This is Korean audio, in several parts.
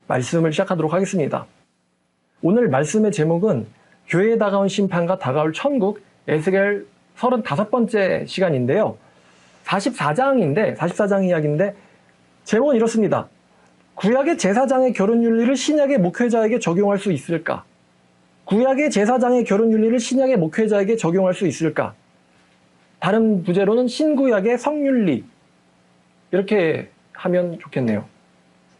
말씀을 시작하도록 하겠습니다. 오늘 말씀의 제목은 교회에 다가온 심판과 다가올 천국 에스겔 35번째 시간인데요. 44장 이야기인데 제목은 이렇습니다. 구약의 제사장의 결혼 윤리를 신약의 목회자에게 적용할 수 있을까? 구약의 제사장의 결혼 윤리를 신약의 목회자에게 적용할 수 있을까? 다른 부제로는 신구약의 성윤리 이렇게 하면 좋겠네요.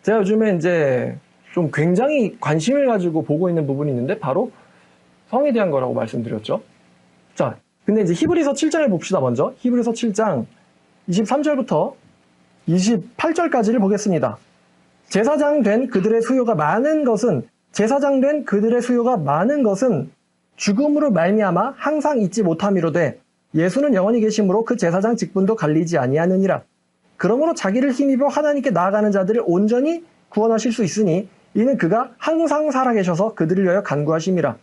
제가 요즘에 이제 좀 굉장히 관심을 가지고 보고 있는 부분이 있는데 바로 성에 대한 거라고 말씀드렸죠. 자, 근데 이제 히브리서 7장을 봅시다. 먼저 히브리서 7장 23절부터 28절까지를 보겠습니다. 제사장 된 그들의 수요가 많은 것은 죽음으로 말미암아 항상 잊지 못함이로되 예수는 영원히 계심으로 그 제사장 직분도 갈리지 아니하느니라. 그러므로 자기를 힘입어 하나님께 나아가는 자들을 온전히 구원하실 수 있으니 이는 그가 항상 살아계셔서 그들을 위하여 간구하심이라.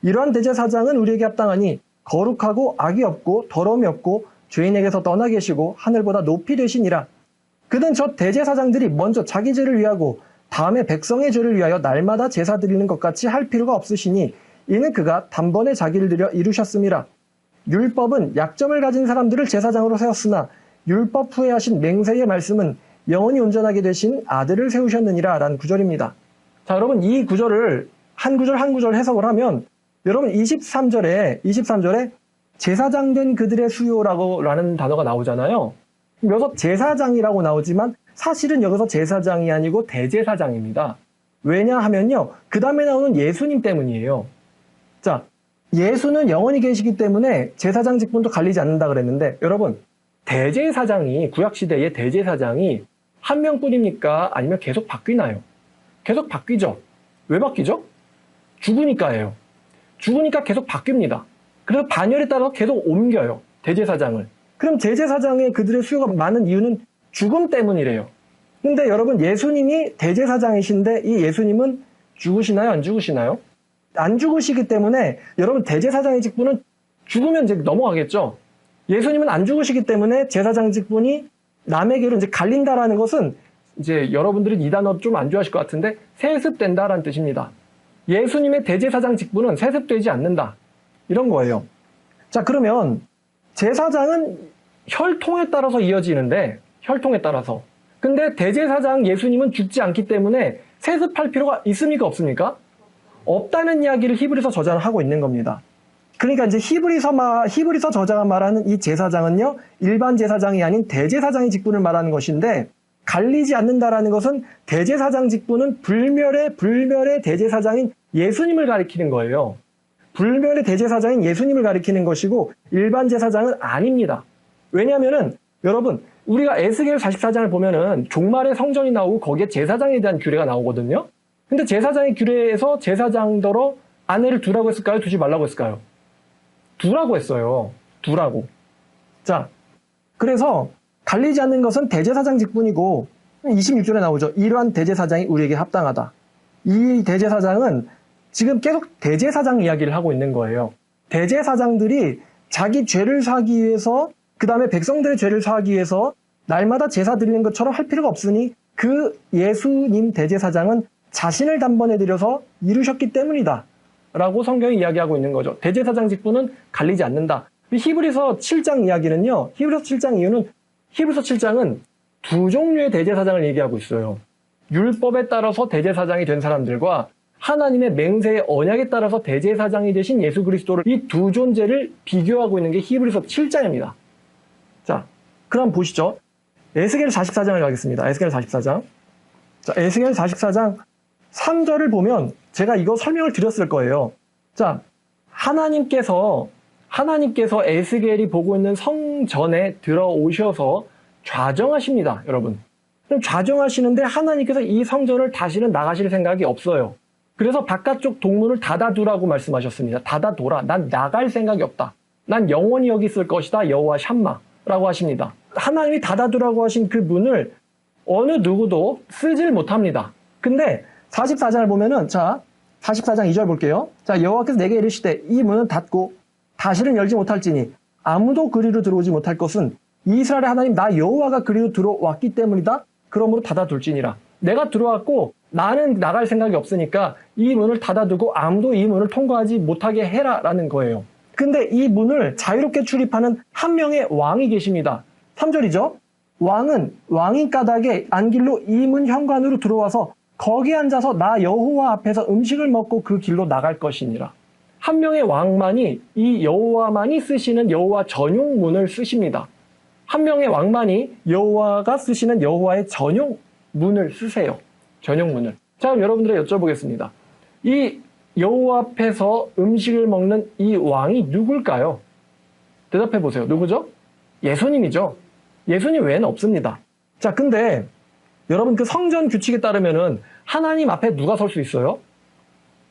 이러한 대제사장은 우리에게 합당하니 거룩하고 악이 없고 더러움이 없고 죄인에게서 떠나 계시고 하늘보다 높이 되시니라. 그는 저 대제사장들이 먼저 자기 죄를 위하고 다음에 백성의 죄를 위하여 날마다 제사 드리는 것 같이 할 필요가 없으시니 이는 그가 단번에 자기를 드려 이루셨음이라. 율법은 약점을 가진 사람들을 제사장으로 세웠으나 율법 후에 하신 맹세의 말씀은 영원히 온전하게 되신 아들을 세우셨느니라 라는 구절입니다. 자, 여러분 이 구절을 한 구절 해석을 하면 여러분 23절에 제사장 된 그들의 수요라는 단어가 나오잖아요. 여기서 제사장이라고 나오지만 사실은 여기서 제사장이 아니고 대제사장입니다. 왜냐하면요. 그 다음에 나오는 예수님 때문이에요. 자, 예수는 영원히 계시기 때문에 제사장 직분도 갈리지 않는다 그랬는데 여러분 대제사장이 구약시대의 대제사장이 한 명뿐입니까? 아니면 계속 바뀌나요? 계속 바뀌죠. 왜 바뀌죠? 죽으니까예요. 죽으니까 계속 바뀝니다. 그래서 반열에 따라서 계속 옮겨요. 대제사장을. 그럼 대제사장의 그들의 수요가 많은 이유는 죽음 때문이래요. 근데 여러분 예수님이 대제사장이신데 이 예수님은 죽으시나요? 안 죽으시나요? 안 죽으시기 때문에 여러분 대제사장의 직분은 죽으면 이제 넘어가겠죠. 예수님은 안 죽으시기 때문에 제사장 직분이 남에게로 이제 갈린다라는 것은 이제 여러분들이 이 단어 좀 안 좋아하실 것 같은데 세습된다라는 뜻입니다. 예수님의 대제사장 직분은 세습되지 않는다. 이런 거예요. 자, 그러면 제사장은 혈통에 따라서 이어지는데 혈통에 따라서. 근데 대제사장 예수님은 죽지 않기 때문에 세습할 필요가 있습니까? 없습니까? 없다는 이야기를 히브리서 저자는 하고 있는 겁니다. 그러니까 이제 히브리서 저자가 말하는 이 제사장은요, 일반 제사장이 아닌 대제사장의 직분을 말하는 것인데, 갈리지 않는다라는 것은 대제사장 직분은 불멸의 대제사장인 예수님을 가리키는 거예요. 불멸의 대제사장인 예수님을 가리키는 것이고, 일반 제사장은 아닙니다. 왜냐하면은, 여러분, 우리가 에스겔 44장을 보면은 종말의 성전이 나오고 거기에 제사장에 대한 규례가 나오거든요. 근데 제사장의 규례에서 제사장더러 아내를 두라고 했을까요? 두지 말라고 했을까요? 두라고 했어요. 두라고. 자, 그래서 갈리지 않는 것은 대제사장 직분이고 26절에 나오죠. 이러한 대제사장이 우리에게 합당하다. 이 대제사장은 지금 계속 대제사장 이야기를 하고 있는 거예요. 대제사장들이 자기 죄를 사하기 위해서 그 다음에 백성들의 죄를 사하기 위해서 날마다 제사 드리는 것처럼 할 필요가 없으니 그 예수님 대제사장은 자신을 단번에 드려서 이루셨기 때문이다. 라고 성경이 이야기하고 있는 거죠. 대제사장 직분은 갈리지 않는다. 히브리서 7장 이야기는요. 히브리서 7장 이유는 히브리서 7장은 두 종류의 대제사장을 얘기하고 있어요. 율법에 따라서 대제사장이 된 사람들과 하나님의 맹세의 언약에 따라서 대제사장이 되신 예수 그리스도를 이 두 존재를 비교하고 있는 게 히브리서 7장입니다. 자, 그럼 보시죠. 에스겔 44장을 가겠습니다. 에스겔 44장. 자, 에스겔 44장 3절을 보면 제가 이거 설명을 드렸을 거예요. 자, 하나님께서 에스겔이 보고 있는 성전에 들어오셔서 좌정하십니다, 여러분. 그럼 좌정하시는데 하나님께서 이 성전을 다시는 나가실 생각이 없어요. 그래서 바깥쪽 동문을 닫아두라고 말씀하셨습니다. 닫아둬라. 난 나갈 생각이 없다. 난 영원히 여기 있을 것이다. 여호와 샴마라고 하십니다. 하나님이 닫아두라고 하신 그 문을 어느 누구도 쓰질 못합니다. 근데 44장을 보면은, 자, 44장 2절 볼게요. 자, 여호와께서 내게 이르시되 이 문은 닫고 다시는 열지 못할지니 아무도 그리로 들어오지 못할 것은 이스라엘의 하나님 나 여호와가 그리로 들어왔기 때문이다. 그러므로 닫아둘지니라. 내가 들어왔고 나는 나갈 생각이 없으니까 이 문을 닫아두고 아무도 이 문을 통과하지 못하게 해라라는 거예요. 근데 이 문을 자유롭게 출입하는 한 명의 왕이 계십니다. 3절이죠. 왕은 왕인 까닭에 안길로 이 문 현관으로 들어와서 거기 앉아서 나 여호와 앞에서 음식을 먹고 그 길로 나갈 것이니라. 한 명의 왕만이 이 여호와만이 쓰시는 여호와 전용 문을 쓰십니다. 한 명의 왕만이 여호와가 쓰시는 여호와의 전용 문을 쓰세요. 전용 문을. 자, 그럼 여러분들에게 여쭤보겠습니다. 이 여호와 앞에서 음식을 먹는 이 왕이 누굴까요? 대답해 보세요. 누구죠? 예수님이죠. 예수님 외에는 없습니다. 자, 근데 여러분 그 성전 규칙에 따르면은 하나님 앞에 누가 설 수 있어요?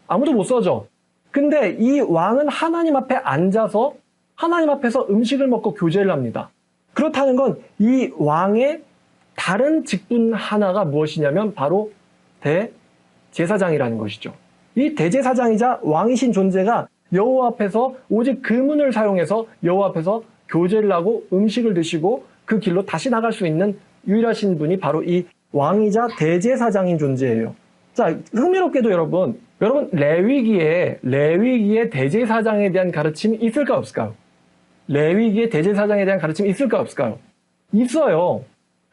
아무도 못 서죠. 근데 이 왕은 하나님 앞에 앉아서 하나님 앞에서 음식을 먹고 교제를 합니다. 그렇다는 건 이 왕의 다른 직분 하나가 무엇이냐면 바로 대제사장이라는 것이죠. 이 대제사장이자 왕이신 존재가 여호와 앞에서 오직 그 문을 사용해서 여호와 앞에서 교제를 하고 음식을 드시고 그 길로 다시 나갈 수 있는 유일하신 분이 바로 이 왕이자 대제사장인 존재예요. 자, 흥미롭게도 여러분 레위기에 대제사장에 대한 가르침이 있을까요, 없을까요? 레위기에 대제사장에 대한 가르침이 있을까요, 없을까요? 있어요.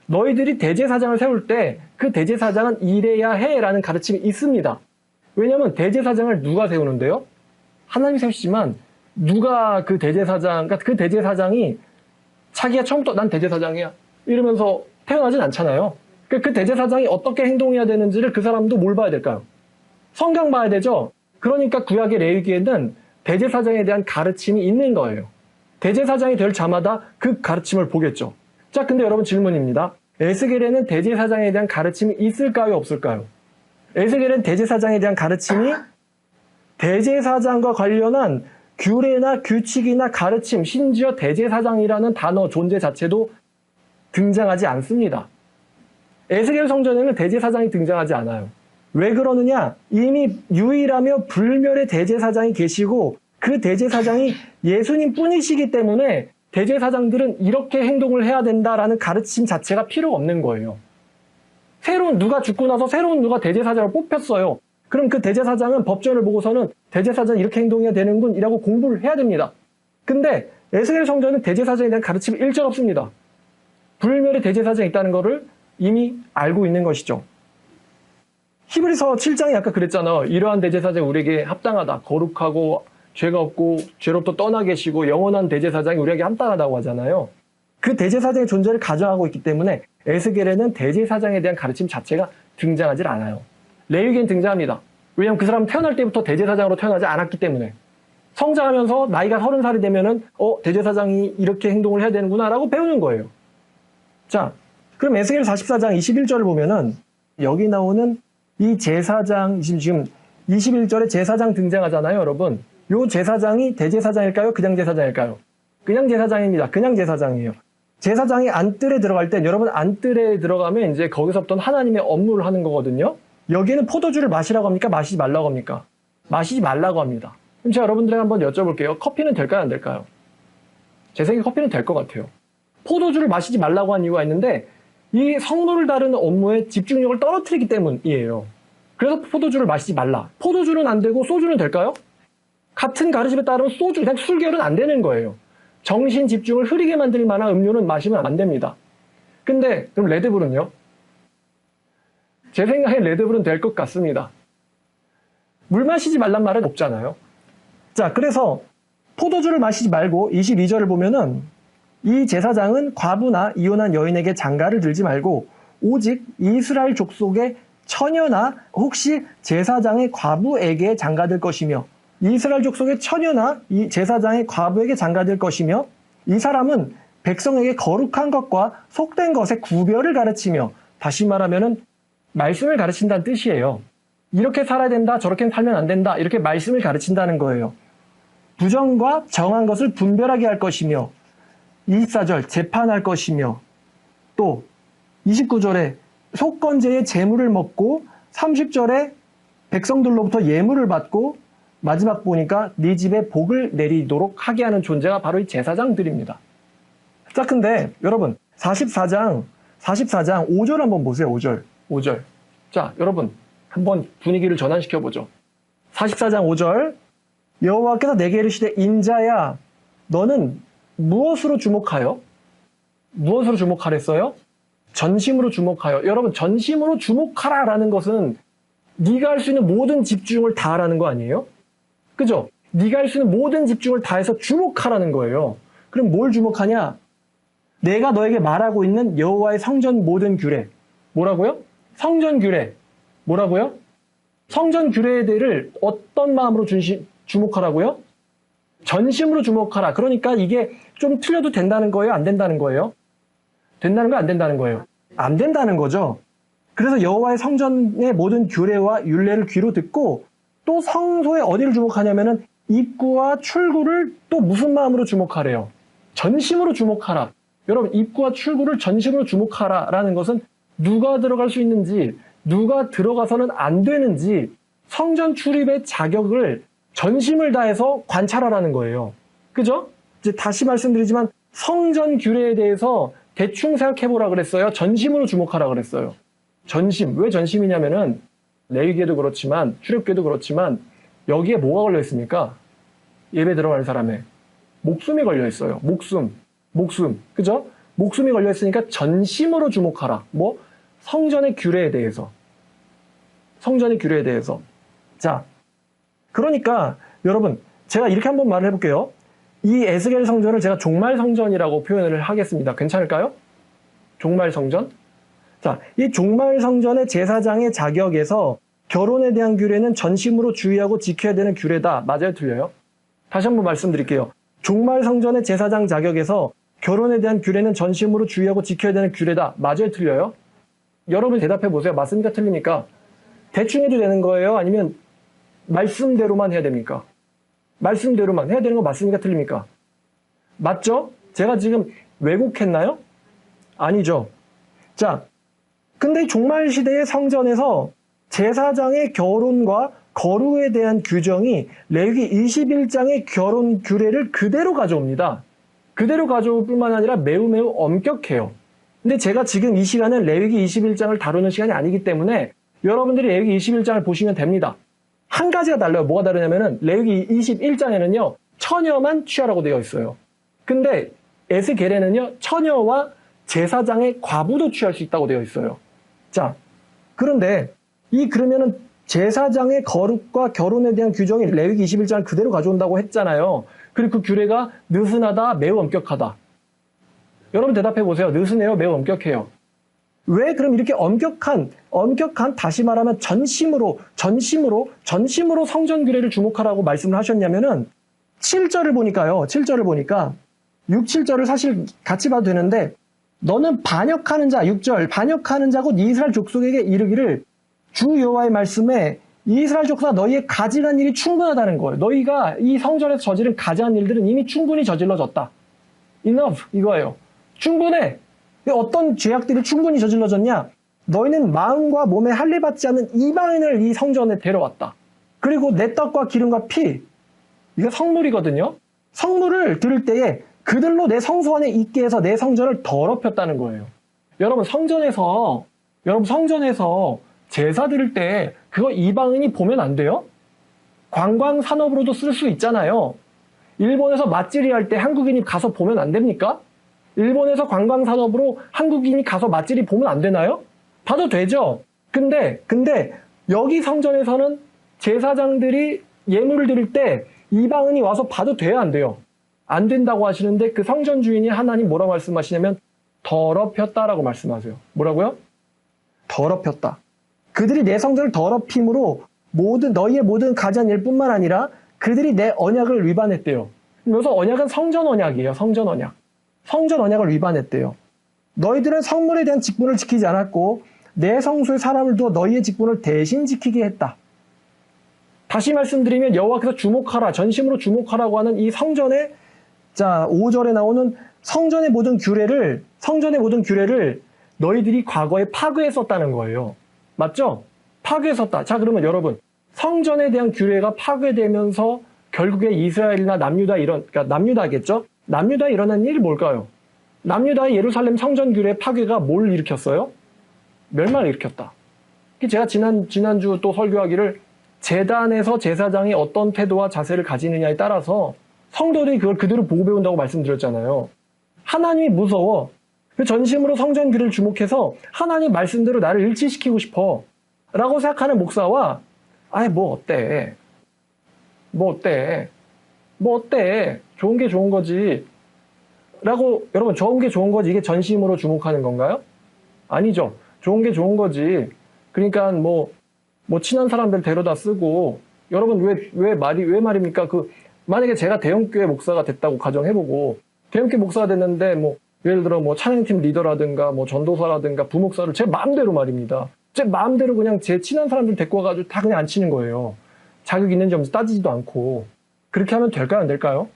너희들이 대제사장을 세울 때 그 대제사장은 이래야 해라는 가르침이 있습니다. 왜냐하면 대제사장을 누가 세우는데요? 하나님이 세우시지만 누가 그 대제사장이 자기가 처음부터 난 대제사장이야 이러면서 태어나진 않잖아요. 그 대제사장이 어떻게 행동해야 되는지를 그 사람도 뭘 봐야 될까요? 성경 봐야 되죠. 그러니까 구약의 레위기에는 대제사장에 대한 가르침이 있는 거예요. 대제사장이 될 자마다 그 가르침을 보겠죠. 자, 근데 여러분 질문입니다. 에스겔에는 대제사장에 대한 가르침이 있을까요, 없을까요? 에스겔은 대제사장에 대한 가르침이 대제사장과 관련한 규례나 규칙이나 가르침, 심지어 대제사장이라는 단어 존재 자체도 등장하지 않습니다. 에스겔 성전에는 대제사장이 등장하지 않아요. 왜 그러느냐? 이미 유일하며 불멸의 대제사장이 계시고 그 대제사장이 예수님 뿐이시기 때문에 대제사장들은 이렇게 행동을 해야 된다라는 가르침 자체가 필요가 없는 거예요. 누가 죽고 나서 새로운 누가 대제사장을 뽑혔어요. 그럼 그 대제사장은 법전을 보고서는 대제사장이 이렇게 행동해야 되는군 이라고 공부를 해야 됩니다. 근데 에스겔 성전은 대제사장에 대한 가르침이 일절 없습니다. 불멸의 대제사장이 있다는 것을 이미 알고 있는 것이죠. 히브리서 7장이 아까 그랬잖아. 이러한 대제사장이 우리에게 합당하다. 거룩하고 죄가 없고 죄로부터 떠나 계시고 영원한 대제사장이 우리에게 합당하다고 하잖아요. 그 대제사장의 존재를 가정하고 있기 때문에 에스겔에는 대제사장에 대한 가르침 자체가 등장하지 않아요. 레위기엔 등장합니다. 왜냐하면 그 사람은 태어날 때부터 대제사장으로 태어나지 않았기 때문에 성장하면서 나이가 30살이 되면은 대제사장이 이렇게 행동을 해야 되는구나 라고 배우는 거예요. 자, 그럼 에스겔 44장 21절을 보면은 여기 나오는 이 제사장, 지금 21절에 제사장 등장하잖아요, 여러분. 요 제사장이 대제사장일까요? 그냥 제사장일까요? 그냥 제사장입니다. 그냥 제사장이에요. 제사장이 안뜰에 들어갈 땐 여러분 안뜰에 들어가면 이제 거기서부터 하나님의 업무를 하는 거거든요. 여기는 포도주를 마시라고 합니까? 마시지 말라고 합니까? 마시지 말라고 합니다. 그럼 제가 여러분들에게 한번 여쭤볼게요. 커피는 될까요? 안 될까요? 제 생각에 커피는 될 것 같아요. 포도주를 마시지 말라고 한 이유가 있는데 이 성도를 다루는 업무에 집중력을 떨어뜨리기 때문이에요. 그래서 포도주를 마시지 말라. 포도주는 안 되고 소주는 될까요? 같은 가르침에 따르면 그냥 술결은 안 되는 거예요. 정신 집중을 흐리게 만들 만한 음료는 마시면 안 됩니다. 근데 그럼 레드불은요? 제 생각에 레드불은 될 것 같습니다. 물 마시지 말란 말은 없잖아요. 자, 그래서 포도주를 마시지 말고 22절을 보면은 이 제사장은 과부나 이혼한 여인에게 장가를 들지 말고 오직 이스라엘 족속의 처녀나 혹시 제사장의 과부에게 장가들 것이며 이스라엘 족속의 처녀나 이 제사장의 과부에게 장가들 것이며 이 사람은 백성에게 거룩한 것과 속된 것의 구별을 가르치며 다시 말하면은 말씀을 가르친다는 뜻이에요. 이렇게 살아야 된다, 저렇게 살면 안 된다 이렇게 말씀을 가르친다는 거예요. 부정과 정한 것을 분별하게 할 것이며 24절 재판할 것이며 또 29절에 속건제의 제물을 먹고 30절에 백성들로부터 예물을 받고 마지막 보니까 네 집에 복을 내리도록 하게 하는 존재가 바로 이 제사장들입니다. 자, 근데 여러분 44장 5절 한번 보세요. 5절. 자, 여러분 한번 분위기를 전환시켜보죠. 44장 5절 여호와께서 내게 이르시되 인자야 너는 무엇으로 주목하여? 무엇으로 주목하랬어요? 전심으로 주목하여. 여러분 전심으로 주목하라라는 것은 네가 할 수 있는 모든 집중을 다 하라는 거 아니에요? 그죠? 네가 할 수 있는 모든 집중을 다해서 주목하라는 거예요. 그럼 뭘 주목하냐? 내가 너에게 말하고 있는 여호와의 성전 모든 규례. 뭐라고요? 성전 규례. 뭐라고요? 성전 규례들을 어떤 마음으로 주목하라고요? 전심으로 주목하라. 그러니까 이게 좀 틀려도 된다는 거예요? 안 된다는 거예요? 된다는 거예요? 안 된다는 거예요? 안 된다는 거죠. 그래서 여호와의 성전의 모든 규례와 율례를 귀로 듣고 또 성소에 어디를 주목하냐면은 입구와 출구를 또 무슨 마음으로 주목하래요? 전심으로 주목하라. 여러분 입구와 출구를 전심으로 주목하라라는 것은 누가 들어갈 수 있는지 누가 들어가서는 안 되는지 성전 출입의 자격을 전심을 다해서 관찰하라는 거예요. 그죠? 이제 다시 말씀드리지만 성전 규례에 대해서 대충 생각해보라 그랬어요? 전심으로 주목하라 그랬어요? 전심. 왜 전심이냐면은 레위기에도 그렇지만 출애굽기에도 그렇지만 여기에 뭐가 걸려 있습니까? 예배 들어가는 사람의 목숨이 걸려 있어요. 목숨. 그죠? 목숨이 걸려 있으니까 전심으로 주목하라. 뭐? 성전의 규례에 대해서. 자, 그러니까 여러분 제가 이렇게 한번 말을 해볼게요. 이 에스겔 성전을 제가 종말 성전이라고 표현을 하겠습니다. 괜찮을까요? 종말 성전? 자, 이 종말 성전의 제사장의 자격에서 결혼에 대한 규례는 전심으로 주의하고 지켜야 되는 규례다. 맞아요? 틀려요? 다시 한번 말씀드릴게요. 종말 성전의 제사장 자격에서 결혼에 대한 규례는 전심으로 주의하고 지켜야 되는 규례다. 맞아요? 틀려요? 여러분 대답해 보세요. 맞습니까? 틀립니까? 대충 해도 되는 거예요? 아니면 말씀대로만 해야 됩니까? 말씀대로만 해야 되는 거 맞습니까? 틀립니까? 맞죠? 제가 지금 왜곡했나요? 아니죠. 자, 근데 종말 시대의 성전에서 제사장의 결혼과 거루에 대한 규정이 레위기 21장의 결혼 규례를 그대로 가져옵니다. 그대로 가져올 뿐만 아니라 매우 엄격해요. 근데 제가 지금 이 시간은 레위기 21장을 다루는 시간이 아니기 때문에 여러분들이 레위기 21장을 보시면 됩니다. 한 가지가 달라요. 뭐가 다르냐면은 레위기 21장에는요. 처녀만 취하라고 되어 있어요. 근데 에스겔에는요. 처녀와 제사장의 과부도 취할 수 있다고 되어 있어요. 자, 그런데 그러면은 제사장의 거룩과 결혼에 대한 규정이 레위기 21장을 그대로 가져온다고 했잖아요. 그리고 그 규례가 느슨하다, 매우 엄격하다. 여러분 대답해 보세요. 느슨해요, 매우 엄격해요. 왜 그럼 이렇게 엄격한 다시 말하면 전심으로 성전 규례를 주목하라고 말씀을 하셨냐면은 7절을 보니까요. 7절을 보니까 6, 7절을 사실 같이 봐도 되는데 너는 반역하는 자 6절 반역하는 자고 이스라엘 족속에게 이르기를 주 여호와의 말씀에 이스라엘 족속아 너희의 가증한 일이 충분하다는 거예요. 너희가 이 성전에서 저지른 가증한 일들은 이미 충분히 저질러졌다. Enough 이거예요. 충분해. 어떤 죄악들이 충분히 저질러졌냐? 너희는 마음과 몸에 할례받지 않는 이방인을 이 성전에 데려왔다. 그리고 내 떡과 기름과 피, 이거 성물이거든요. 성물을 들을 때에 그들로 내 성소 안에 있게 해서 내 성전을 더럽혔다는 거예요. 여러분 성전에서 제사 드릴 때 그거 이방인이 보면 안 돼요? 관광산업으로도 쓸 수 있잖아요. 일본에서 맛질이 할 때 한국인이 가서 보면 안 됩니까? 일본에서 관광산업으로 한국인이 가서 맛질이 보면 안 되나요? 봐도 되죠. 근데 여기 성전에서는 제사장들이 예물을 드릴 때 이방인이 와서 봐도 돼요, 안 돼요? 안 된다고 하시는데 그 성전 주인이 하나님 뭐라고 말씀하시냐면 더럽혔다라고 말씀하세요. 뭐라고요? 더럽혔다. 그들이 내 성전을 더럽힘으로 너희의 모든 가증한 일뿐만 아니라 그들이 내 언약을 위반했대요. 그래서 언약은 성전 언약이에요. 성전 언약을 위반했대요. 너희들은 성물에 대한 직분을 지키지 않았고 내 성소에 사람을 두어 너희의 직분을 대신 지키게 했다. 다시 말씀드리면 여호와께서 주목하라, 전심으로 주목하라고 하는 이 성전의 5절에 나오는 성전의 모든 규례를 너희들이 과거에 파괴했었다는 거예요. 맞죠? 파괴했었다. 자, 그러면 여러분 성전에 대한 규례가 파괴되면서 결국에 이스라엘이나 남유다겠죠? 남유다에 일어난 일이 뭘까요? 남유다의 예루살렘 성전 규례 파괴가 뭘 일으켰어요? 멸망을 일으켰다. 제가 지난주 또 설교하기를 제단에서 제사장이 어떤 태도와 자세를 가지느냐에 따라서 성도들이 그걸 그대로 보고 배운다고 말씀드렸잖아요. 하나님이 무서워. 그 전심으로 성전 귀를 주목해서 하나님 말씀대로 나를 일치시키고 싶어 라고 생각하는 목사와 아이 뭐 어때? 좋은 게 좋은 거지 라고 여러분 좋은 게 좋은 거지 이게 전심으로 주목하는 건가요? 아니죠. 좋은 게 좋은 거지. 그러니까 뭐 친한 사람들 데려다 쓰고 여러분 왜 말입니까? 만약에 제가 대형교회 목사가 됐다고 가정해보고 대형교회 목사가 됐는데 예를 들어 찬양팀 리더라든가 전도사라든가 부목사를 제 마음대로 말입니다. 제 마음대로 그냥 제 친한 사람들 데리고 와가지고 다 그냥 앉히는 거예요. 자격 있는지 없는지 따지지도 않고. 그렇게 하면 될까요? 안 될까요?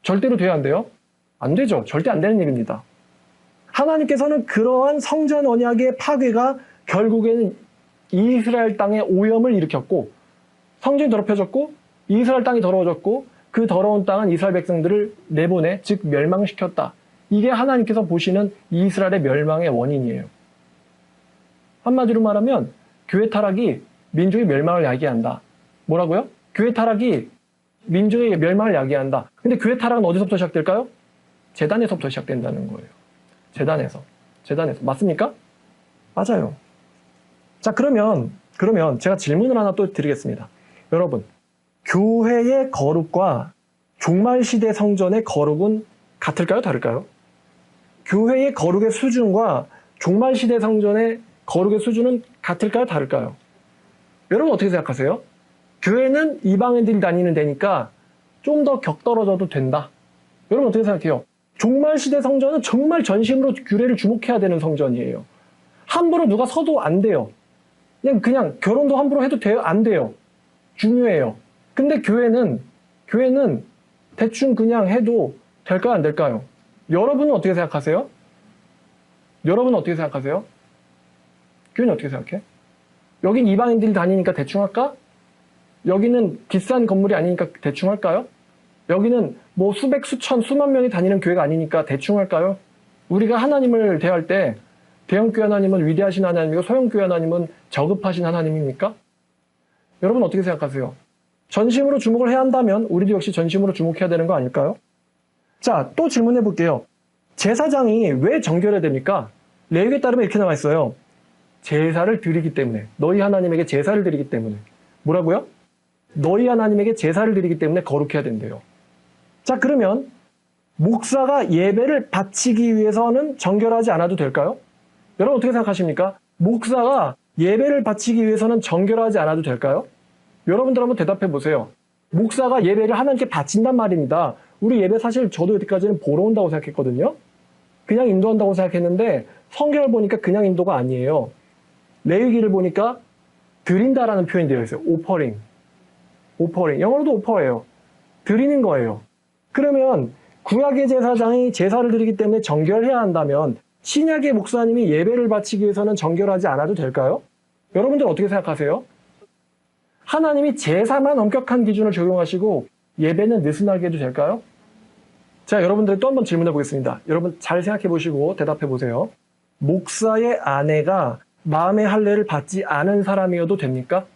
절대로 돼야 안 돼요? 안 되죠. 절대 안 되는 일입니다. 하나님께서는 그러한 성전 언약의 파괴가 결국에는 이스라엘 땅에 오염을 일으켰고 성전이 더럽혀졌고 이스라엘 땅이 더러워졌고 그 더러운 땅은 이스라엘 백성들을 내보내 즉 멸망시켰다. 이게 하나님께서 보시는 이스라엘의 멸망의 원인이에요. 한마디로 말하면 교회 타락이 민족의 멸망을 야기한다. 뭐라고요? 교회 타락이 민족의 멸망을 야기한다. 근데 교회 타락은 어디서부터 시작될까요? 제단에서부터 시작된다는 거예요. 제단에서. 맞습니까? 맞아요. 자, 그러면 제가 질문을 하나 또 드리겠습니다. 여러분, 교회의 거룩과 종말시대 성전의 거룩은 같을까요? 다를까요? 교회의 거룩의 수준과 종말시대 성전의 거룩의 수준은 같을까요? 다를까요? 여러분 어떻게 생각하세요? 교회는 이방인들이 다니는 데니까 좀 더 격떨어져도 된다. 여러분 어떻게 생각해요? 종말시대 성전은 정말 전심으로 규례를 주목해야 되는 성전이에요. 함부로 누가 서도 안 돼요. 그냥 결혼도 함부로 해도 돼요? 안 돼요. 중요해요. 근데 교회는 대충 그냥 해도 될까요? 안 될까요? 여러분은 어떻게 생각하세요? 교회는 어떻게 생각해? 여긴 이방인들이 다니니까 대충 할까? 여기는 비싼 건물이 아니니까 대충 할까요? 여기는 수백, 수천, 수만 명이 다니는 교회가 아니니까 대충 할까요? 우리가 하나님을 대할 때 대형교회 하나님은 위대하신 하나님이고 소형교회 하나님은 저급하신 하나님입니까? 여러분 어떻게 생각하세요? 전심으로 주목을 해야 한다면 우리도 역시 전심으로 주목해야 되는 거 아닐까요? 자, 또 질문해 볼게요. 제사장이 왜 정결해야 됩니까? 레위기에 따르면 이렇게 나와 있어요. 제사를 드리기 때문에. 너희 하나님에게 제사를 드리기 때문에. 뭐라고요? 너희 하나님에게 제사를 드리기 때문에 거룩해야 된대요. 자, 그러면 목사가 예배를 바치기 위해서는 정결하지 않아도 될까요? 여러분 어떻게 생각하십니까? 목사가 예배를 바치기 위해서는 정결하지 않아도 될까요? 여러분들 한번 대답해 보세요. 목사가 예배를 하나님께 바친단 말입니다. 우리 예배 사실 저도 여태까지는 보러 온다고 생각했거든요. 그냥 인도한다고 생각했는데 성경을 보니까 그냥 인도가 아니에요. 레위기를 보니까 드린다라는 표현이 되어 있어요. 오퍼링. 영어로도 오퍼예요. 드리는 거예요. 그러면 구약의 제사장이 제사를 드리기 때문에 정결해야 한다면 신약의 목사님이 예배를 바치기 위해서는 정결하지 않아도 될까요? 여러분들 어떻게 생각하세요? 하나님이 제사만 엄격한 기준을 적용하시고 예배는 느슨하게 해도 될까요? 자, 여러분들 또 한번 질문해 보겠습니다. 여러분 잘 생각해 보시고 대답해 보세요. 목사의 아내가 마음의 할례를 받지 않은 사람이어도 됩니까?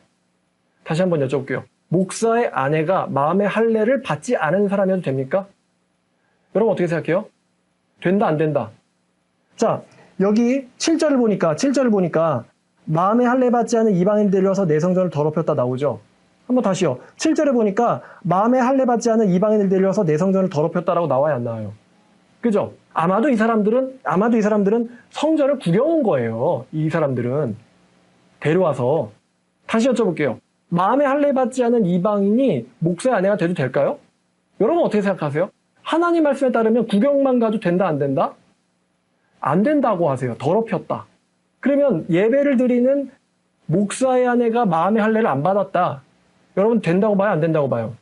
다시 한번 여쭤볼게요. 목사의 아내가 마음의 할례를 받지 않은 사람이어도 됩니까? 여러분 어떻게 생각해요? 된다 안 된다? 자, 여기 7절을 보니까 마음의 할례 받지 않은 이방인들이 와서 내 성전을 더럽혔다 나오죠. 한번 다시요. 7절에 보니까 마음의 할례 받지 않은 이방인을 데려와서 내 성전을 더럽혔다라고 나와요, 안 나와요? 그죠? 아마도 이 사람들은 성전을 구경 온 거예요. 이 사람들은 데려와서. 다시 여쭤볼게요. 마음의 할례 받지 않은 이방인이 목사의 아내가 돼도 될까요? 여러분 어떻게 생각하세요? 하나님 말씀에 따르면 구경만 가도 된다 안 된다? 안 된다고 하세요. 더럽혔다. 그러면 예배를 드리는 목사의 아내가 마음의 할례를 안 받았다. 여러분 된다고 봐요? 안 된다고 봐요?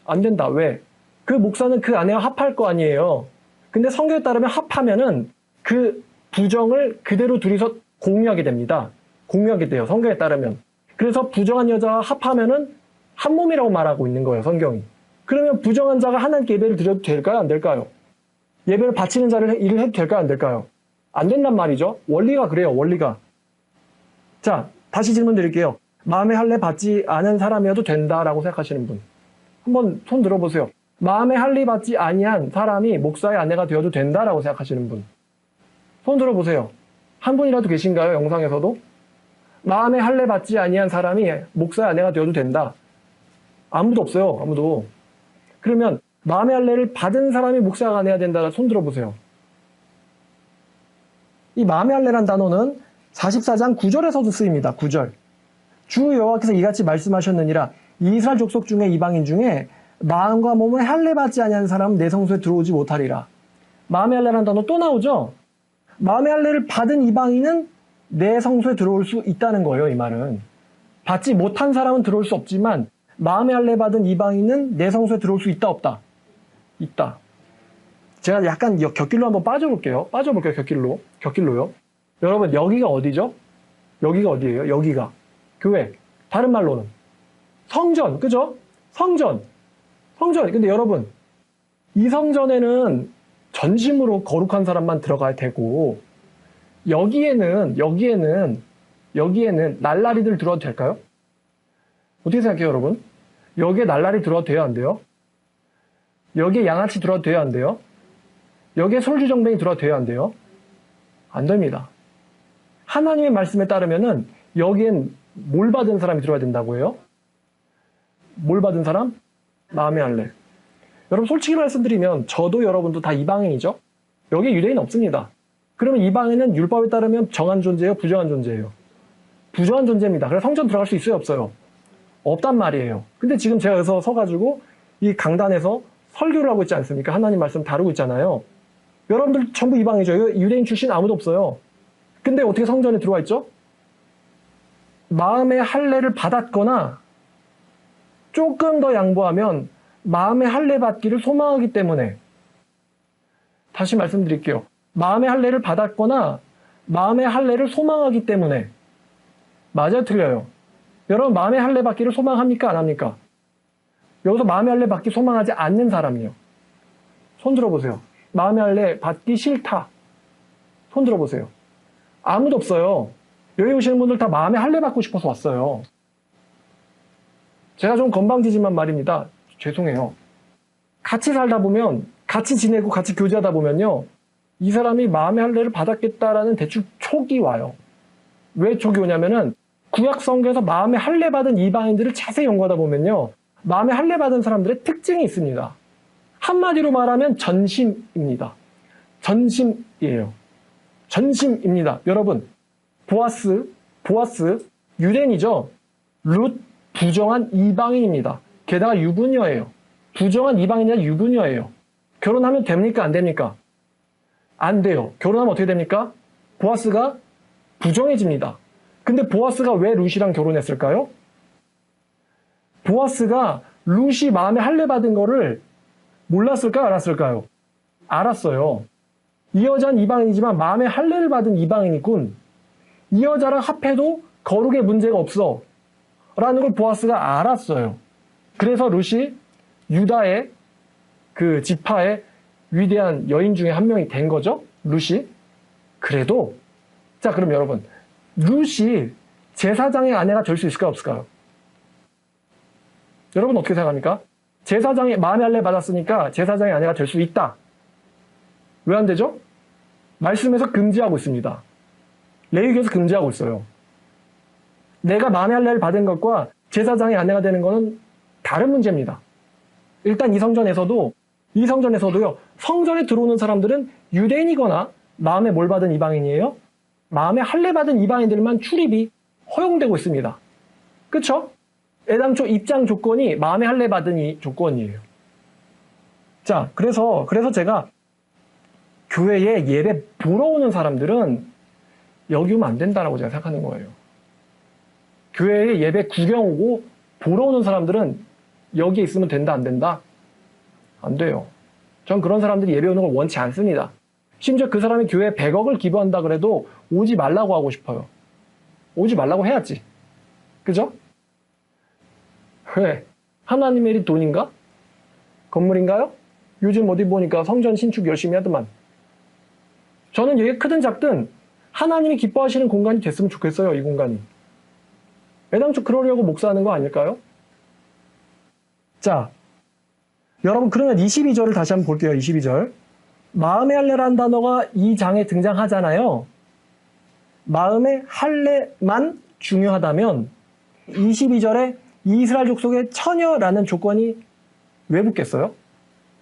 안 된다. 왜? 그 목사는 그 아내와 합할 거 아니에요. 근데 성경에 따르면 합하면은 그 부정을 그대로 둘이서 공유하게 됩니다. 공유하게 돼요. 성경에 따르면. 그래서 부정한 여자와 합하면은 한 몸이라고 말하고 있는 거예요. 성경이. 그러면 부정한 자가 하나님께 예배를 드려도 될까요? 안 될까요? 예배를 바치는 자를 일을 해도 될까요? 안 될까요? 안 된단 말이죠. 원리가 그래요. 원리가. 자, 다시 질문 드릴게요. 마음의 할례 받지 않은 사람이어도 된다라고 생각하시는 분. 한번 손 들어보세요. 마음의 할례 받지 아니한 사람이 목사의 아내가 되어도 된다라고 생각하시는 분. 손 들어보세요. 한 분이라도 계신가요? 영상에서도? 마음의 할례 받지 아니한 사람이 목사의 아내가 되어도 된다. 아무도 없어요. 아무도. 그러면 마음의 할례를 받은 사람이 목사가 아내가 된다. 손 들어보세요. 이 마음의 할례란 단어는 44장 9절에서도 쓰입니다. 9절. 주 여호와께서 이같이 말씀하셨느니라. 이스라엘 족속 중에 이방인 중에 마음과 몸을 할례 받지 아니한 사람은 내 성소에 들어오지 못하리라. 마음의 할례란 단어 또 나오죠? 마음의 할례를 받은 이방인은 내 성소에 들어올 수 있다는 거예요. 이 말은. 받지 못한 사람은 들어올 수 없지만 마음의 할례 받은 이방인은 내 성소에 들어올 수 있다 없다? 있다. 제가 약간 곁길로 한번 빠져볼게요. 곁길로요. 여러분 여기가 어디죠? 여기가 어디예요? 여기가 교회. 다른 말로는 성전. 그죠? 성전. 근데 여러분 이 성전에는 전심으로 거룩한 사람만 들어가야 되고 여기에는 날라리들 들어와도 될까요? 어떻게 생각해요, 여러분? 여기에 날라리 들어와도 돼요, 안 돼요? 여기에 양아치 들어와도 돼요, 안 돼요? 여기에 솔주정뱅이 들어와도 돼요, 안 돼요? 안 됩니다. 하나님의 말씀에 따르면은 여기엔 뭘 받은 사람이 들어와야 된다고 해요? 뭘 받은 사람? 마음의 할례. 여러분 솔직히 말씀드리면 저도 여러분도 다 이방인이죠? 여기에 유대인 없습니다. 그러면 이방인은 율법에 따르면 정한 존재예요? 부정한 존재예요? 부정한 존재입니다. 그래서 성전 들어갈 수 있어요? 없어요? 없단 말이에요. 근데 지금 제가 여기서 서가지고 이 강단에서 설교를 하고 있지 않습니까? 하나님 말씀 다루고 있잖아요. 여러분들 전부 이방이죠. 유대인 출신 아무도 없어요. 근데 어떻게 성전에 들어와 있죠? 마음의 할례를 받았거나 조금 더 양보하면 마음의 할례 받기를 소망하기 때문에. 다시 말씀드릴게요. 마음의 할례를 받았거나 마음의 할례를 소망하기 때문에. 맞아요, 틀려요? 여러분 마음의 할례 받기를 소망합니까, 안 합니까? 여기서 마음의 할례 받기 소망하지 않는 사람이요. 손 들어보세요. 마음의 할례 받기 싫다. 손 들어보세요. 아무도 없어요. 여기 오시는 분들 다 마음의 할례 받고 싶어서 왔어요. 제가 좀 건방지지만 말입니다. 죄송해요. 같이 살다 보면, 같이 지내고 같이 교제하다 보면요. 이 사람이 마음의 할례를 받았겠다라는 대충 촉이 와요. 왜 촉이 오냐면은 구약 성경에서 마음의 할례 받은 이방인들을 자세히 연구하다 보면요. 마음의 할례 받은 사람들의 특징이 있습니다. 한마디로 말하면 전심입니다. 전심이에요. 전심입니다. 여러분, 보아스, 유대인이죠. 룻, 부정한 이방인입니다. 게다가 유부녀예요. 부정한 이방인이 아니라 유부녀예요. 결혼하면 됩니까? 안 됩니까? 안 돼요. 결혼하면 어떻게 됩니까? 보아스가 부정해집니다. 근데 보아스가 왜 룻이랑 결혼했을까요? 보아스가 룻이 마음에 할례 받은 거를 몰랐을까요? 알았을까요? 알았어요. 이 여자는 이방인이지만 마음에 할례를 받은 이방인이군. 이 여자랑 합해도 거룩에 문제가 없어. 라는 걸 보아스가 알았어요. 그래서 룻이 유다의 그 지파의 위대한 여인 중에 한 명이 된 거죠. 룻이. 그래도 자 그럼 여러분 룻이 제사장의 아내가 될 수 있을까요? 없을까요? 여러분 어떻게 생각합니까? 제사장이 마음의 할례 받았으니까 제사장의 아내가 될 수 있다. 왜 안 되죠? 말씀에서 금지하고 있습니다. 레위기에서 금지하고 있어요. 내가 마음의 할례를 받은 것과 제사장의 아내가 되는 것은 다른 문제입니다. 일단 이 성전에서도요, 성전에 들어오는 사람들은 유대인이거나 마음에 뭘 받은 이방인이에요? 마음에 할례 받은 이방인들만 출입이 허용되고 있습니다. 그쵸? 애당초 입장 조건이 마음에 할례 받은 이 조건이에요. 자, 그래서 제가 교회에 예배 보러 오는 사람들은 여기 오면 안 된다라고 제가 생각하는 거예요. 교회에 예배 구경 오고 보러 오는 사람들은 여기에 있으면 된다, 안 된다? 안 돼요. 전 그런 사람들이 예배 오는 걸 원치 않습니다. 심지어 그 사람이 교회에 100억을 기부한다 그래도 오지 말라고 하고 싶어요. 오지 말라고 해야지. 그죠? 왜? 하나님의 일이 돈인가? 건물인가요? 요즘 어디 보니까 성전 신축 열심히 하더만. 저는 이게 크든 작든 하나님이 기뻐하시는 공간이 됐으면 좋겠어요, 이 공간이. 애당초 그러려고 목사하는 거 아닐까요? 자, 여러분 그러면 22절을 다시 한번 볼게요. 22절. 마음의 할례라는 단어가 이 장에 등장하잖아요. 마음의 할례만 중요하다면 22절에 이스라엘 족속의 처녀라는 조건이 왜 붙겠어요?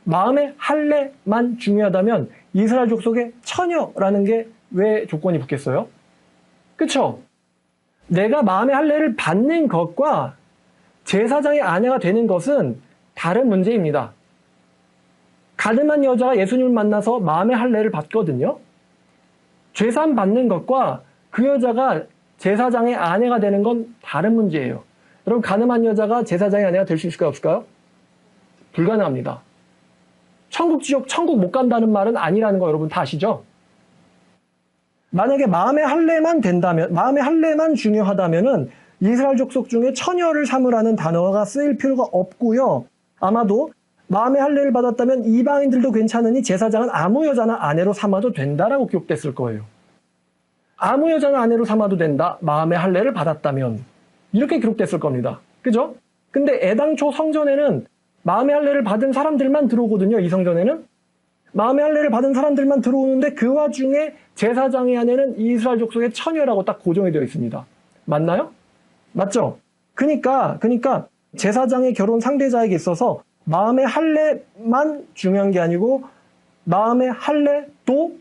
마음의 할례만 중요하다면 이스라엘 족속의 처녀라는 게 왜 조건이 붙겠어요? 그쵸? 내가 마음의 할례를 받는 것과 제사장의 아내가 되는 것은 다른 문제입니다. 가늠한 여자가 예수님을 만나서 마음의 할례를 받거든요. 죄산 받는 것과 그 여자가 제사장의 아내가 되는 건 다른 문제예요. 여러분 가늠한 여자가 제사장의 아내가 될 수 있을까요? 없을까요? 불가능합니다. 천국 지옥, 천국 못 간다는 말은 아니라는 거 여러분 다 아시죠? 만약에 마음의 할례만 된다면, 마음의 할례만 중요하다면은 이스라엘 족속 중에 처녀를 삼으라는 단어가 쓰일 필요가 없고요. 아마도 마음의 할례를 받았다면 이방인들도 괜찮으니 제사장은 아무 여자나 아내로 삼아도 된다라고 기록됐을 거예요. 아무 여자나 아내로 삼아도 된다. 마음의 할례를 받았다면 이렇게 기록됐을 겁니다. 그죠? 근데 애당초 성전에는 마음의 할례를 받은 사람들만 들어오거든요. 이 성전에는 마음의 할례를 받은 사람들만 들어오는데 그 와중에 제사장의 아내는 이스라엘 족속의 처녀라고 딱 고정이 되어 있습니다. 맞나요? 맞죠? 그러니까 제사장의 결혼 상대자에게 있어서 마음의 할례만 중요한 게 아니고 마음의 할례도